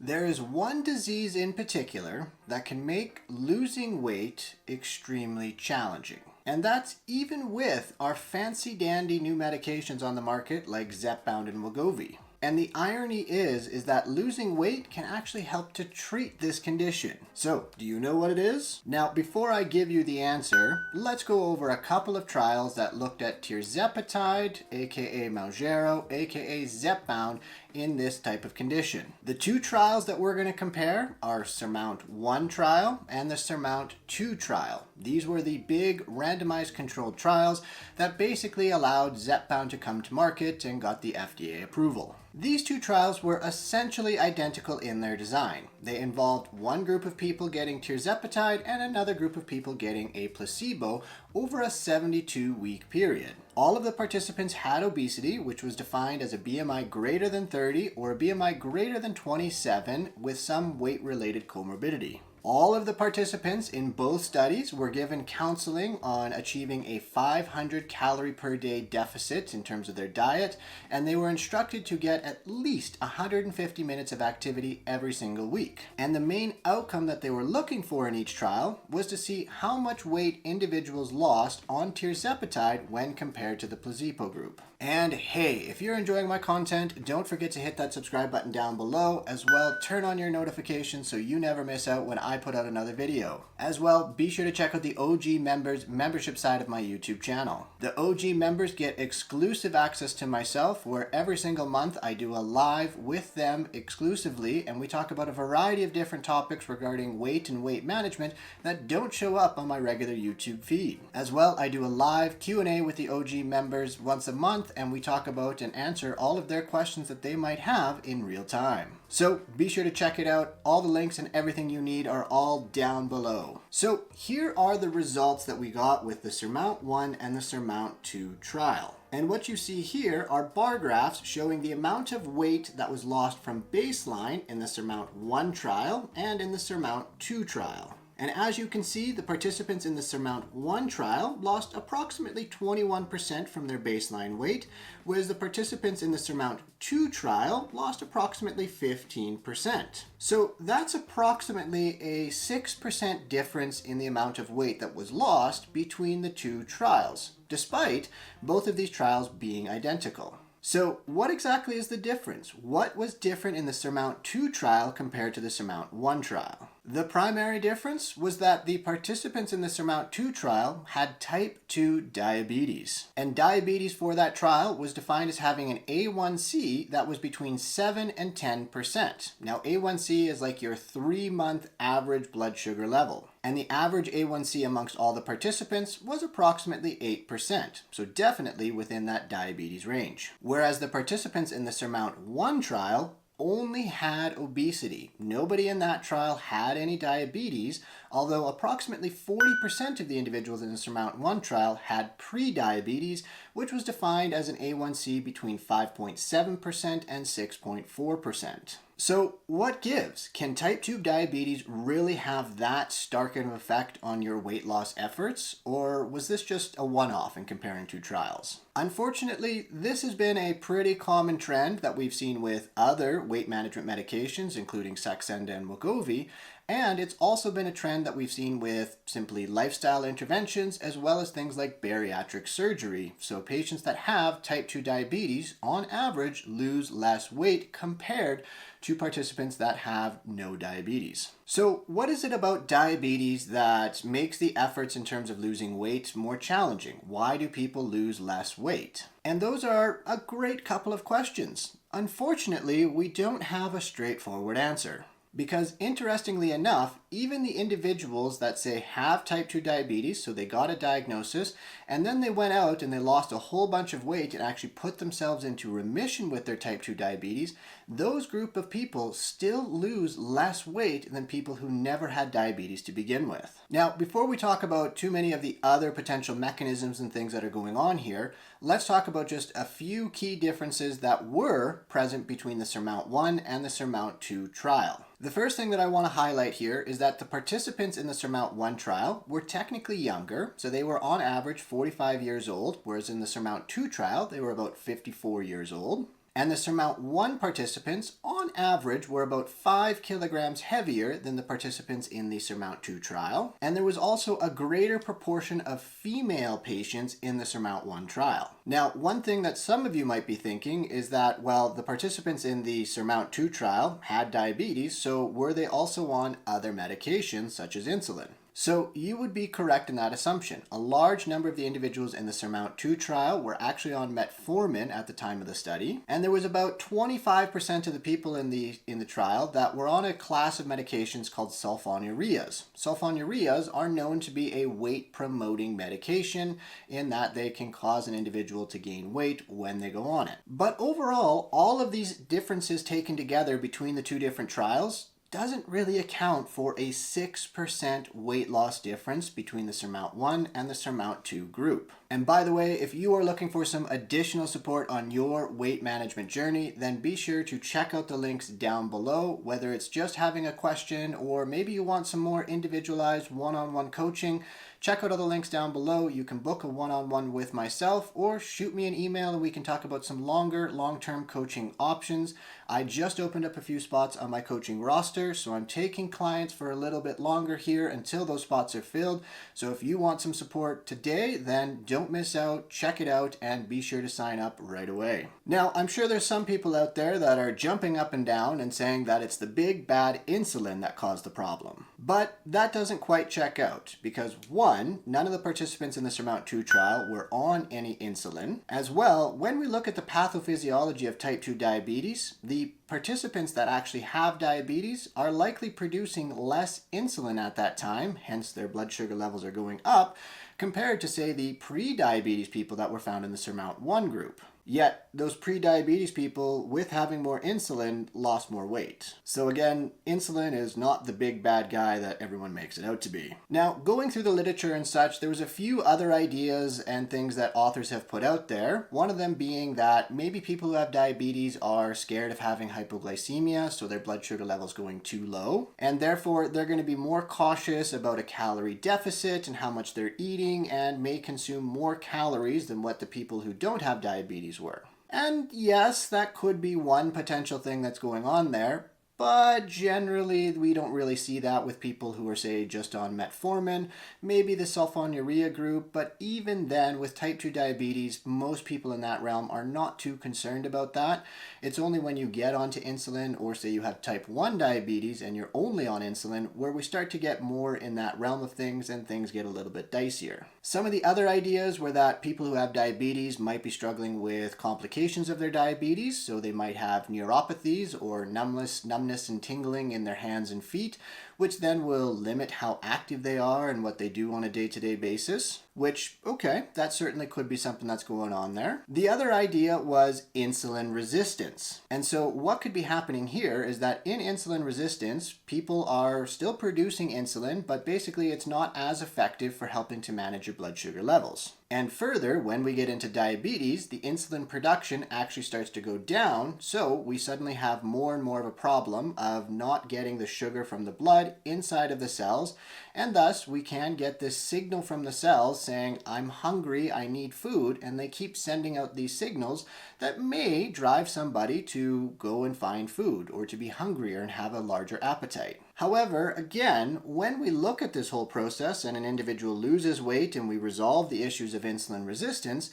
There is one disease in particular that can make losing weight extremely challenging. And that's even with our fancy dandy new medications on the market like Zepbound and Wegovy. And the irony is that losing weight can actually help to treat this condition. So, do you know what it is? Now, before I give you the answer, let's go over a couple of trials that looked at tirzepatide, aka Mounjaro, aka Zepbound, in this type of condition. The two trials that we're going to compare are SURMOUNT-1 trial and the SURMOUNT-2 trial. These were the big randomized controlled trials that basically allowed Zepbound to come to market and got the FDA approval. These two trials were essentially identical in their design. They involved one group of people getting tirzepatide and another group of people getting a placebo over a 72-week period. All of the participants had obesity, which was defined as a BMI greater than 30 or a BMI greater than 27 with some weight-related comorbidity. All of the participants in both studies were given counseling on achieving a 500 calorie per day deficit in terms of their diet, and they were instructed to get at least 150 minutes of activity every single week. And the main outcome that they were looking for in each trial was to see how much weight individuals lost on tirzepatide when compared to the placebo group. And hey, if you're enjoying my content, don't forget to hit that subscribe button down below. As well, turn on your notifications so you never miss out when I put out another video. As well, be sure to check out the OG members membership side of my YouTube channel. The OG members get exclusive access to myself, where every single month I do a live with them exclusively, and we talk about a variety of different topics regarding weight and weight management that don't show up on my regular YouTube feed. As well, I do a live Q&A with the OG members once a month, and we talk about and answer all of their questions that they might have in real time. So be sure to check it out. All the links and everything you need are all down below. So here are the results that we got with the SURMOUNT-1 and the SURMOUNT-2 trial. And what you see here are bar graphs showing the amount of weight that was lost from baseline in the SURMOUNT-1 trial and in the SURMOUNT-2 trial. And as you can see, the participants in the SURMOUNT-1 trial lost approximately 21% from their baseline weight, whereas the participants in the SURMOUNT-2 trial lost approximately 15%. So that's approximately a 6% difference in the amount of weight that was lost between the two trials, despite both of these trials being identical. So what exactly is the difference? What was different in the SURMOUNT-2 trial compared to the SURMOUNT-1 trial? The primary difference was that the participants in the SURMOUNT-2 trial had type 2 diabetes. And diabetes for that trial was defined as having an A1C that was between 7 and 10%. Now A1C is like your 3-month average blood sugar level. And the average A1C amongst all the participants was approximately 8%, so definitely within that diabetes range. Whereas the participants in the SURMOUNT-1 trial only had obesity. Nobody in that trial had any diabetes, although approximately 40% of the individuals in the SURMOUNT-1 trial had pre-diabetes, which was defined as an A1C between 5.7% and 6.4%. So what gives? Can type 2 diabetes really have that stark of an effect on your weight loss efforts? Or was this just a one-off in comparing two trials? Unfortunately, this has been a pretty common trend that we've seen with other weight management medications, including Saxenda and Wegovy, and it's also been a trend that we've seen with simply lifestyle interventions as well as things like bariatric surgery. So patients that have type 2 diabetes, on average, lose less weight compared to participants that have no diabetes. So what is it about diabetes that makes the efforts in terms of losing weight more challenging? Why do people lose less weight? And those are a great couple of questions. Unfortunately, we don't have a straightforward answer. Because interestingly enough, even the individuals that say have type 2 diabetes, so they got a diagnosis, and then they went out and they lost a whole bunch of weight and actually put themselves into remission with their type 2 diabetes, those group of people still lose less weight than people who never had diabetes to begin with. Now, before we talk about too many of the other potential mechanisms and things that are going on here, let's talk about just a few key differences that were present between the SURMOUNT-1 and the SURMOUNT-2 trial. The first thing that I want to highlight here is that the participants in the SURMOUNT-1 trial were technically younger, so they were on average 45 years old, whereas in the SURMOUNT-2 trial, they were about 54 years old. And the SURMOUNT-1 participants, on average, were about 5 kilograms heavier than the participants in the SURMOUNT-2 trial. And there was also a greater proportion of female patients in the SURMOUNT-1 trial. Now, one thing that some of you might be thinking is that, well, the participants in the SURMOUNT-2 trial had diabetes, so were they also on other medications such as insulin? So you would be correct in that assumption. A large number of the individuals in the SURMOUNT-2 trial were actually on metformin at the time of the study, and there was about 25% of the people in the trial that were on a class of medications called sulfonylureas. Sulfonylureas are known to be a weight-promoting medication in that they can cause an individual to gain weight when they go on it. But overall, all of these differences taken together between the two different trials doesn't really account for a 6% weight loss difference between the SURMOUNT-1 and the SURMOUNT-2 group. And by the way, if you are looking for some additional support on your weight management journey, then be sure to check out the links down below, whether it's just having a question or maybe you want some more individualized one-on-one coaching. Check out all the links down below. You can book a one-on-one with myself or shoot me an email and we can talk about some long-term coaching options. I just opened up a few spots on my coaching roster, so I'm taking clients for a little bit longer here until those spots are filled. So if you want some support today, then don't miss out, check it out, and be sure to sign up right away. Now, I'm sure there's some people out there that are jumping up and down and saying that it's the big bad insulin that caused the problem. But that doesn't quite check out because one, none of the participants in the SURMOUNT-2 trial were on any insulin. As well, when we look at the pathophysiology of type 2 diabetes, the participants that actually have diabetes are likely producing less insulin at that time, hence their blood sugar levels are going up, compared to, say, the pre-diabetes people that were found in the SURMOUNT-1 group. Yet, those pre-diabetes people with having more insulin lost more weight. So again, insulin is not the big bad guy that everyone makes it out to be. Now, going through the literature and such, there was a few other ideas and things that authors have put out there. One of them being that maybe people who have diabetes are scared of having hypoglycemia, so their blood sugar levels going too low, and therefore they're going to be more cautious about a calorie deficit and how much they're eating and may consume more calories than what the people who don't have diabetes were. And yes, that could be one potential thing that's going on there, but generally we don't really see that with people who are, say, just on metformin, maybe the sulfonylurea group, but even then with type 2 diabetes, most people in that realm are not too concerned about that. It's only when you get onto insulin or say you have type 1 diabetes and you're only on insulin where we start to get more in that realm of things and things get a little bit dicier. Some of the other ideas were that people who have diabetes might be struggling with complications of their diabetes, so they might have neuropathies or numbness and tingling in their hands and feet, which then will limit how active they are and what they do on a day-to-day basis, which, okay, that certainly could be something that's going on there. The other idea was insulin resistance. And so what could be happening here is that in insulin resistance, people are still producing insulin, but basically it's not as effective for helping to manage your blood sugar levels. And further, when we get into diabetes, the insulin production actually starts to go down, so we suddenly have more and more of a problem of not getting the sugar from the blood inside of the cells, and thus we can get this signal from the cells saying, I'm hungry, I need food, and they keep sending out these signals that may drive somebody to go and find food or to be hungrier and have a larger appetite. However, again, when we look at this whole process and an individual loses weight and we resolve the issues of insulin resistance,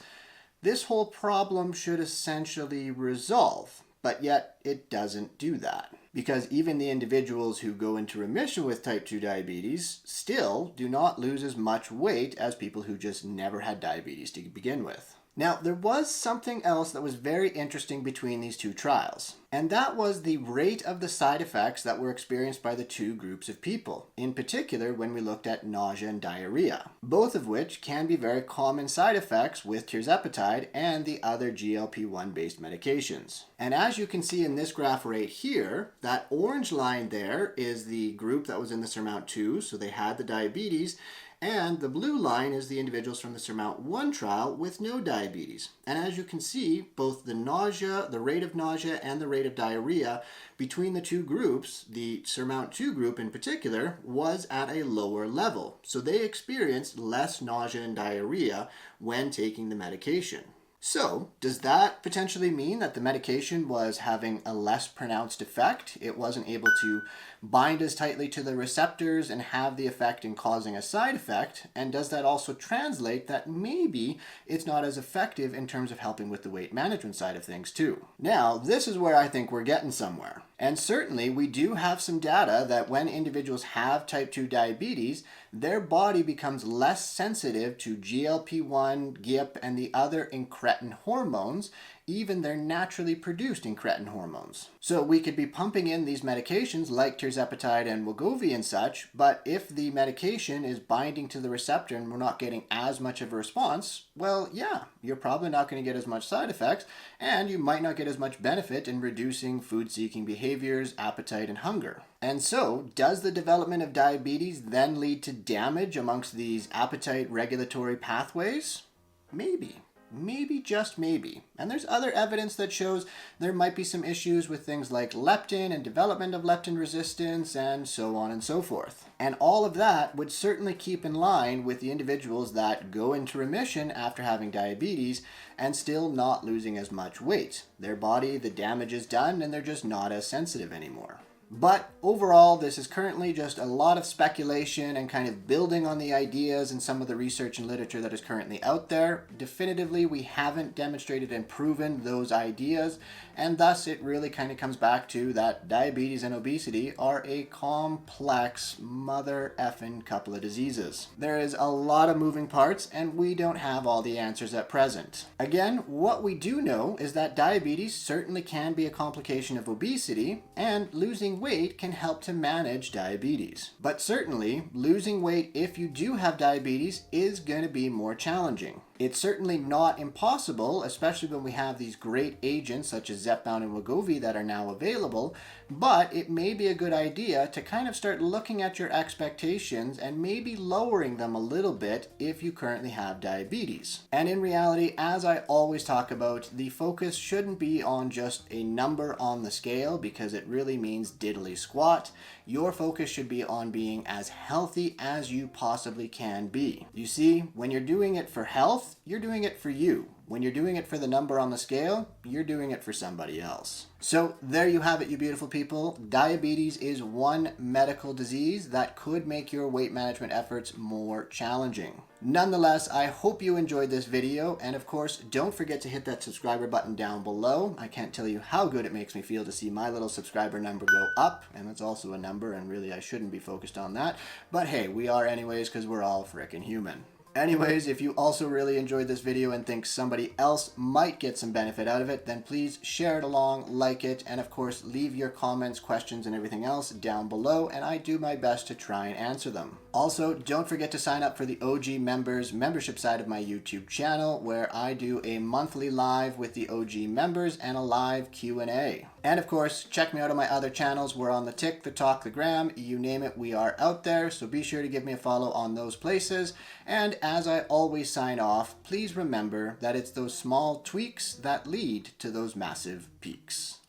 this whole problem should essentially resolve. But yet it doesn't do that. Because even the individuals who go into remission with type 2 diabetes still do not lose as much weight as people who just never had diabetes to begin with. Now, there was something else that was very interesting between these two trials, and that was the rate of the side effects that were experienced by the two groups of people, in particular when we looked at nausea and diarrhea, both of which can be very common side effects with tirzepatide and the other GLP-1 based medications. And as you can see in this graph right here, that orange line there is the group that was in the SURMOUNT-2, so they had the diabetes, and the blue line is the individuals from the SURMOUNT-1 trial with no diabetes. And as you can see, both the nausea, the rate of nausea, and the rate of diarrhea between the two groups, the SURMOUNT-2 group in particular, was at a lower level. So they experienced less nausea and diarrhea when taking the medication. So, does that potentially mean that the medication was having a less pronounced effect? It wasn't able to bind as tightly to the receptors and have the effect in causing a side effect? And does that also translate that maybe it's not as effective in terms of helping with the weight management side of things too? Now, this is where I think we're getting somewhere. And certainly we do have some data that when individuals have type 2 diabetes, their body becomes less sensitive to GLP-1, GIP, and the other incretin hormones, even their naturally produced incretin hormones. So we could be pumping in these medications like tirzepatide and Wegovy and such, but if the medication is binding to the receptor and we're not getting as much of a response, well, yeah, you're probably not going to get as much side effects, and you might not get as much benefit in reducing food-seeking behaviors, appetite, and hunger. And so, does the development of diabetes then lead to damage amongst these appetite regulatory pathways? Maybe. Maybe, just maybe. And there's other evidence that shows there might be some issues with things like leptin and development of leptin resistance and so on and so forth. And all of that would certainly keep in line with the individuals that go into remission after having diabetes and still not losing as much weight. Their body, the damage is done, and they're just not as sensitive anymore. But overall, this is currently just a lot of speculation and kind of building on the ideas and some of the research and literature that is currently out there. Definitively, we haven't demonstrated and proven those ideas, and thus it really kind of comes back to that diabetes and obesity are a complex mother effing couple of diseases. There is a lot of moving parts, and we don't have all the answers at present. Again, what we do know is that diabetes certainly can be a complication of obesity, and losing weight can help to manage diabetes. But certainly, losing weight if you do have diabetes is going to be more challenging. It's certainly not impossible, especially when we have these great agents such as Zepbound and Wegovy that are now available, but it may be a good idea to kind of start looking at your expectations and maybe lowering them a little bit if you currently have diabetes. And in reality, as I always talk about, the focus shouldn't be on just a number on the scale because it really means diddly squat. Your focus should be on being as healthy as you possibly can be. You see, when you're doing it for health, you're doing it for you. When you're doing it for the number on the scale, you're doing it for somebody else. So there you have it, you beautiful people. Diabetes is one medical disease that could make your weight management efforts more challenging. Nonetheless, I hope you enjoyed this video, and of course, don't forget to hit that subscriber button down below. I can't tell you how good it makes me feel to see my little subscriber number go up, and that's also a number, and really I shouldn't be focused on that. But hey, we are anyways, because we're all frickin' human. Anyways, if you also really enjoyed this video and think somebody else might get some benefit out of it, then please share it along, like it, and of course leave your comments, questions, and everything else down below, and I do my best to try and answer them. Also, don't forget to sign up for the OG members membership side of my YouTube channel, where I do a monthly live with the OG members and a live Q&A. And of course, check me out on my other channels. We're on the Tick, the Talk, the Gram, you name it, we are out there, so be sure to give me a follow on those places. And as I always sign off, please remember that it's those small tweaks that lead to those massive peaks.